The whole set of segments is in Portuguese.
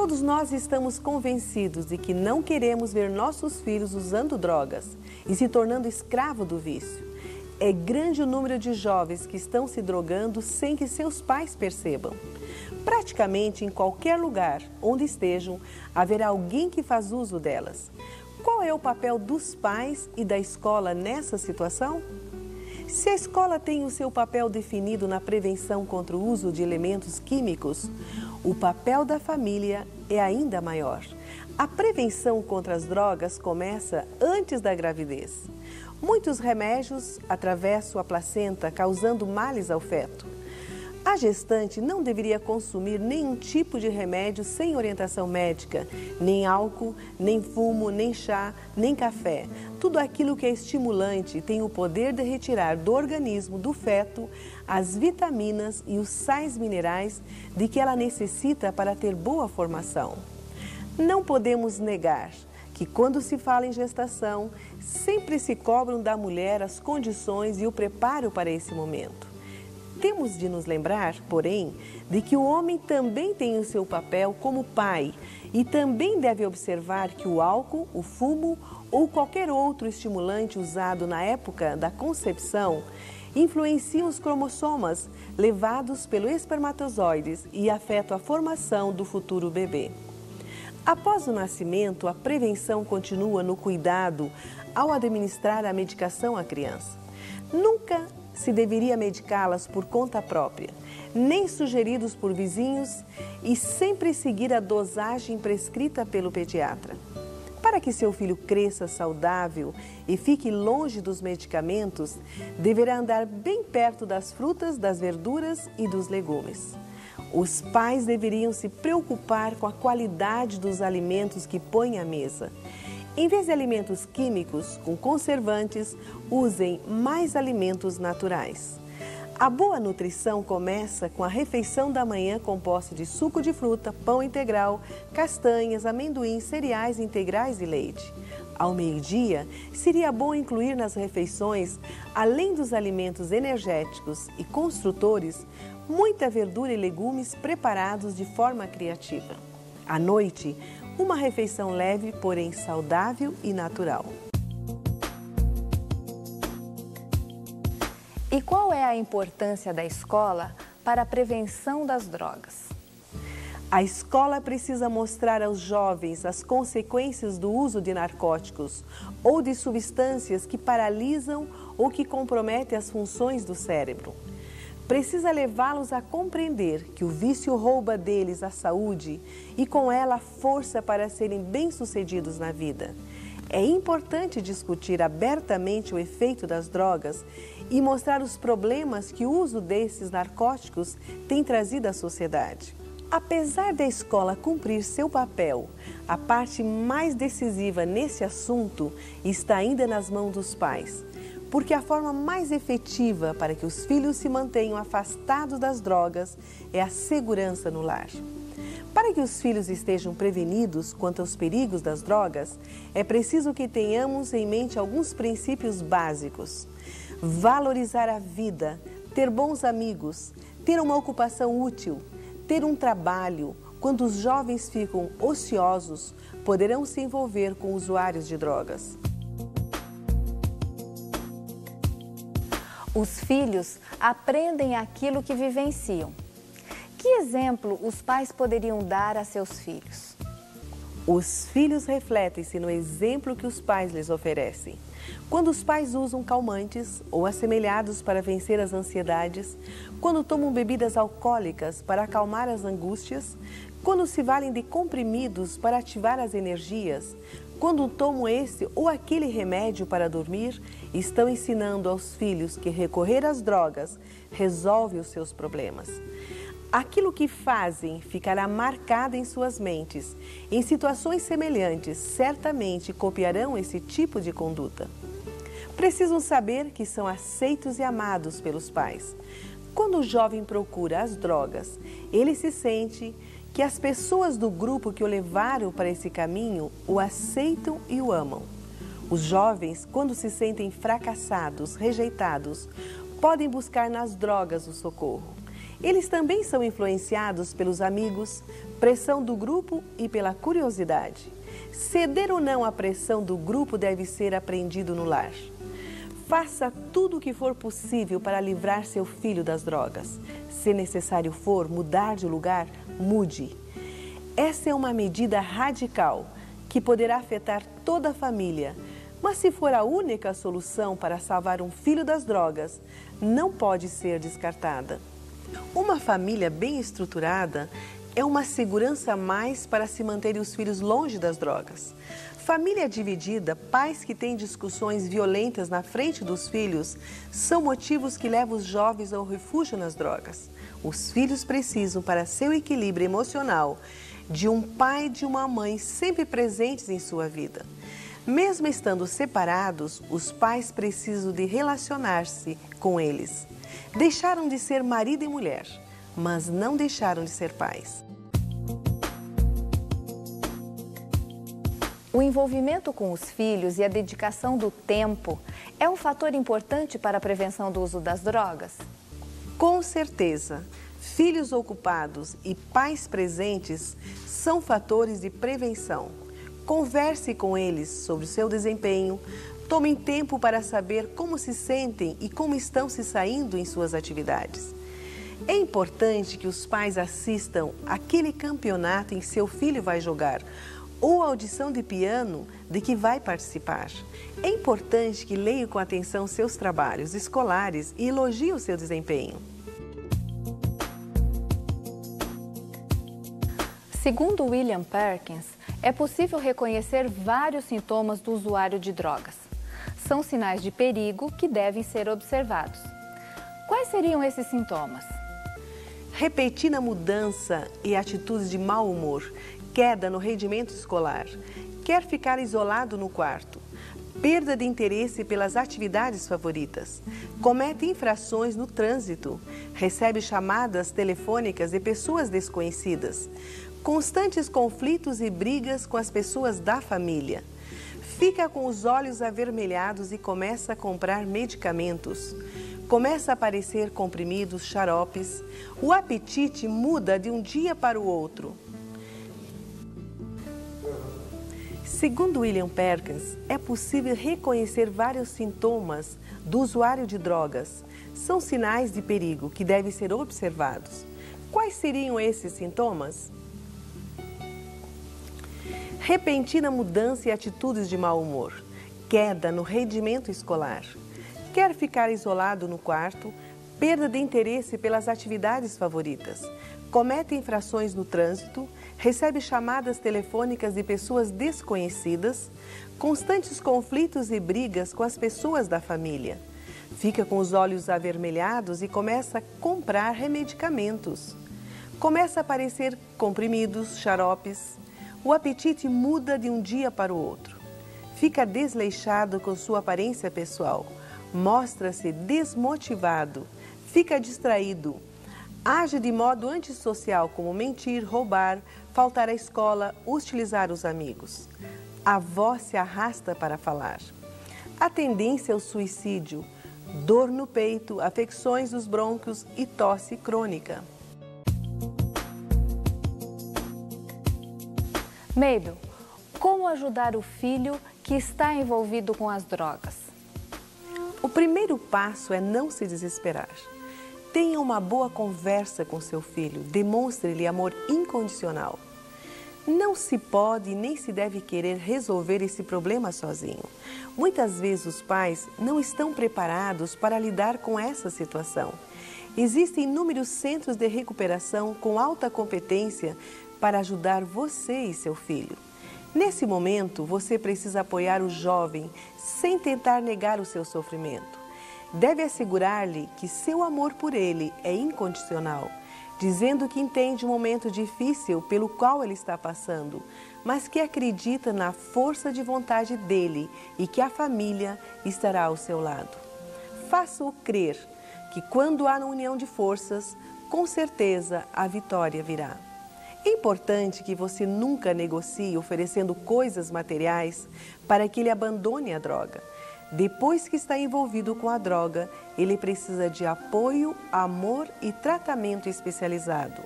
Todos nós estamos convencidos de que não queremos ver nossos filhos usando drogas e se tornando escravo do vício. É grande o número de jovens que estão se drogando sem que seus pais percebam. Praticamente em qualquer lugar onde estejam, haverá alguém que faz uso delas. Qual é o papel dos pais e da escola nessa situação? Se a escola tem o seu papel definido na prevenção contra o uso de elementos químicos, o papel da família é ainda maior. A prevenção contra as drogas começa antes da gravidez. Muitos remédios atravessam a placenta, causando males ao feto. A gestante não deveria consumir nenhum tipo de remédio sem orientação médica, nem álcool, nem fumo, nem chá, nem café. Tudo aquilo que é estimulante tem o poder de retirar do organismo do feto as vitaminas e os sais minerais de que ela necessita para ter boa formação. Não podemos negar que quando se fala em gestação, sempre se cobram da mulher as condições e o preparo para esse momento. Temos de nos lembrar, porém, de que o homem também tem o seu papel como pai e também deve observar que o álcool, o fumo ou qualquer outro estimulante usado na época da concepção influenciam os cromossomas levados pelo espermatozoides e afetam a formação do futuro bebê. Após o nascimento, a prevenção continua no cuidado ao administrar a medicação à criança. Nunca se deveria medicá-las por conta própria, nem sugeridos por vizinhos e sempre seguir a dosagem prescrita pelo pediatra. Para que seu filho cresça saudável e fique longe dos medicamentos, deverá andar bem perto das frutas, das verduras e dos legumes. Os pais deveriam se preocupar com a qualidade dos alimentos que põem à mesa. Em vez de alimentos químicos com conservantes, usem mais alimentos naturais. A boa nutrição começa com a refeição da manhã composta de suco de fruta, pão integral, castanhas, amendoins, cereais integrais e leite. Ao meio-dia, seria bom incluir nas refeições, além dos alimentos energéticos e construtores, muita verdura e legumes preparados de forma criativa. À noite, uma refeição leve, porém saudável e natural. E qual é a importância da escola para a prevenção das drogas? A escola precisa mostrar aos jovens as consequências do uso de narcóticos ou de substâncias que paralisam ou que comprometem as funções do cérebro. Precisa levá-los a compreender que o vício rouba deles a saúde e com ela a força para serem bem-sucedidos na vida. É importante discutir abertamente o efeito das drogas e mostrar os problemas que o uso desses narcóticos tem trazido à sociedade. Apesar da escola cumprir seu papel, a parte mais decisiva nesse assunto está ainda nas mãos dos pais. Porque a forma mais efetiva para que os filhos se mantenham afastados das drogas é a segurança no lar. Para que os filhos estejam prevenidos quanto aos perigos das drogas, é preciso que tenhamos em mente alguns princípios básicos. Valorizar a vida, ter bons amigos, ter uma ocupação útil, ter um trabalho. Quando os jovens ficam ociosos, poderão se envolver com usuários de drogas. Os filhos aprendem aquilo que vivenciam. Que exemplo os pais poderiam dar a seus filhos? Os filhos refletem-se no exemplo que os pais lhes oferecem. Quando os pais usam calmantes ou assemelhados para vencer as ansiedades, quando tomam bebidas alcoólicas para acalmar as angústias, quando se valem de comprimidos para ativar as energias, quando tomam esse ou aquele remédio para dormir, estão ensinando aos filhos que recorrer às drogas resolve os seus problemas. Aquilo que fazem ficará marcado em suas mentes. Em situações semelhantes, certamente copiarão esse tipo de conduta. Precisam saber que são aceitos e amados pelos pais. Quando o jovem procura as drogas, ele se sente que as pessoas do grupo que o levaram para esse caminho o aceitam e o amam. Os jovens, quando se sentem fracassados, rejeitados, podem buscar nas drogas o socorro. Eles também são influenciados pelos amigos, pressão do grupo e pela curiosidade. Ceder ou não à pressão do grupo deve ser aprendido no lar. Faça tudo o que for possível para livrar seu filho das drogas. Se necessário for mudar de lugar, mude. Essa é uma medida radical que poderá afetar toda a família. Mas se for a única solução para salvar um filho das drogas, não pode ser descartada. Uma família bem estruturada é uma segurança a mais para se manterem os filhos longe das drogas. Família dividida, pais que têm discussões violentas na frente dos filhos, são motivos que levam os jovens ao refúgio nas drogas. Os filhos precisam, para seu equilíbrio emocional, de um pai e de uma mãe sempre presentes em sua vida. Mesmo estando separados, os pais precisam de relacionar-se com eles. Deixaram de ser marido e mulher, mas não deixaram de ser pais. O envolvimento com os filhos e a dedicação do tempo é um fator importante para a prevenção do uso das drogas? Com certeza, filhos ocupados e pais presentes são fatores de prevenção. Converse com eles sobre o seu desempenho, tomem tempo para saber como se sentem e como estão se saindo em suas atividades. É importante que os pais assistam aquele campeonato em que seu filho vai jogar, ou a audição de piano de que vai participar. É importante que leiam com atenção seus trabalhos escolares e elogiem o seu desempenho. Segundo William Perkins, é possível reconhecer vários sintomas do usuário de drogas. São sinais de perigo que devem ser observados. Quais seriam esses sintomas? Repentina mudança e atitudes de mau humor, queda no rendimento escolar, quer ficar isolado no quarto, perda de interesse pelas atividades favoritas, comete infrações no trânsito, recebe chamadas telefônicas de pessoas desconhecidas, constantes conflitos e brigas com as pessoas da família, fica com os olhos avermelhados e começa a comprar medicamentos, começa a aparecer comprimidos, xaropes, o apetite muda de um dia para o outro. Segundo William Perkins, é possível reconhecer vários sintomas do usuário de drogas. São sinais de perigo que devem ser observados. Quais seriam esses sintomas? Repentina mudança e atitudes de mau humor, queda no rendimento escolar, quer ficar isolado no quarto, perda de interesse pelas atividades favoritas, comete infrações no trânsito, recebe chamadas telefônicas de pessoas desconhecidas, constantes conflitos e brigas com as pessoas da família, fica com os olhos avermelhados e começa a comprar medicamentos, começa a aparecer comprimidos, xaropes, o apetite muda de um dia para o outro, fica desleixado com sua aparência pessoal, mostra-se desmotivado, fica distraído, age de modo antissocial, como mentir, roubar, faltar à escola, hostilizar os amigos. A voz se arrasta para falar. A tendência ao suicídio, dor no peito, afecções dos brônquios e tosse crônica. Mabel, como ajudar o filho que está envolvido com as drogas? O primeiro passo é não se desesperar. Tenha uma boa conversa com seu filho, demonstre-lhe amor incondicional. Não se pode nem se deve querer resolver esse problema sozinho. Muitas vezes os pais não estão preparados para lidar com essa situação. Existem inúmeros centros de recuperação com alta competência para ajudar você e seu filho. Nesse momento, você precisa apoiar o jovem sem tentar negar o seu sofrimento. Deve assegurar-lhe que seu amor por ele é incondicional, dizendo que entende o momento difícil pelo qual ele está passando, mas que acredita na força de vontade dele e que a família estará ao seu lado. Faça-o crer que quando há união de forças, com certeza a vitória virá. É importante que você nunca negocie oferecendo coisas materiais para que ele abandone a droga. Depois que está envolvido com a droga, ele precisa de apoio, amor e tratamento especializado.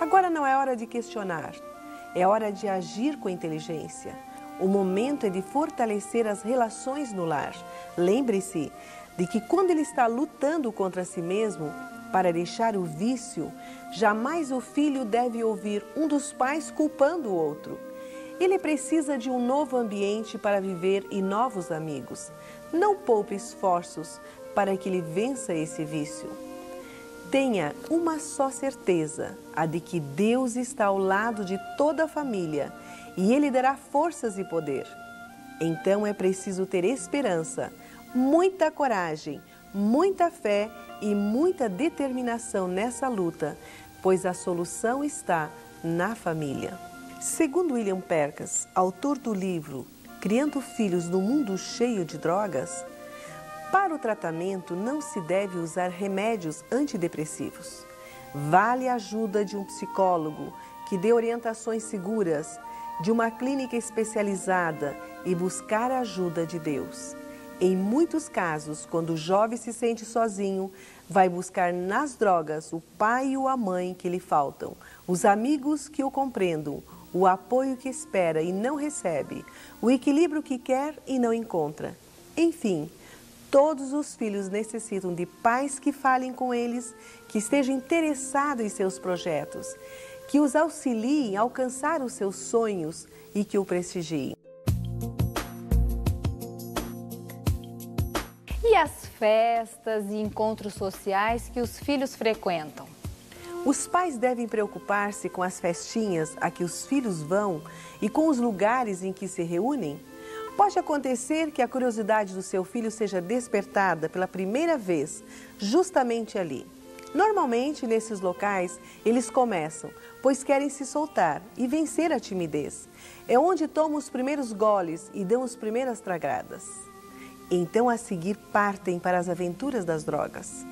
Agora não é hora de questionar, é hora de agir com inteligência. O momento é de fortalecer as relações no lar. Lembre-se de que quando ele está lutando contra si mesmo para deixar o vício, jamais o filho deve ouvir um dos pais culpando o outro. Ele precisa de um novo ambiente para viver e novos amigos. Não poupe esforços para que ele vença esse vício. Tenha uma só certeza, a de que Deus está ao lado de toda a família e Ele dará forças e poder. Então é preciso ter esperança, muita coragem, muita fé e muita determinação nessa luta, pois a solução está na família. Segundo William Perkins, autor do livro Criando Filhos no Mundo Cheio de Drogas, para o tratamento não se deve usar remédios antidepressivos. Vale a ajuda de um psicólogo que dê orientações seguras, de uma clínica especializada e buscar a ajuda de Deus. Em muitos casos, quando o jovem se sente sozinho, vai buscar nas drogas o pai ou a mãe que lhe faltam, os amigos que o compreendam, o apoio que espera e não recebe, o equilíbrio que quer e não encontra. Enfim, todos os filhos necessitam de pais que falem com eles, que estejam interessados em seus projetos, que os auxiliem a alcançar os seus sonhos e que o prestigiem. E as festas e encontros sociais que os filhos frequentam? Os pais devem preocupar-se com as festinhas a que os filhos vão e com os lugares em que se reúnem. Pode acontecer que a curiosidade do seu filho seja despertada pela primeira vez, justamente ali. Normalmente, nesses locais, eles começam, pois querem se soltar e vencer a timidez. É onde tomam os primeiros goles e dão as primeiras tragadas. Então, a seguir, partem para as aventuras das drogas.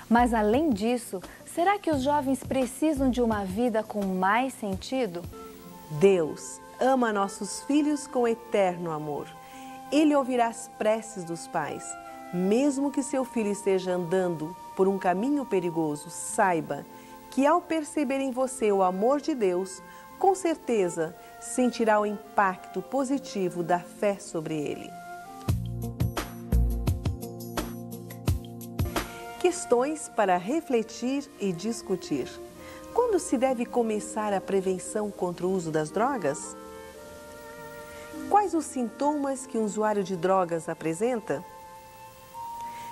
Mas, além disso, será que os jovens precisam de uma vida com mais sentido? Deus ama nossos filhos com eterno amor. Ele ouvirá as preces dos pais. Mesmo que seu filho esteja andando por um caminho perigoso, saiba que ao perceber em você o amor de Deus, com certeza sentirá o impacto positivo da fé sobre ele. Questões para refletir e discutir. Quando se deve começar a prevenção contra o uso das drogas? Quais os sintomas que um usuário de drogas apresenta?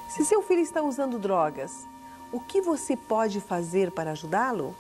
Se seu filho está usando drogas, o que você pode fazer para ajudá-lo?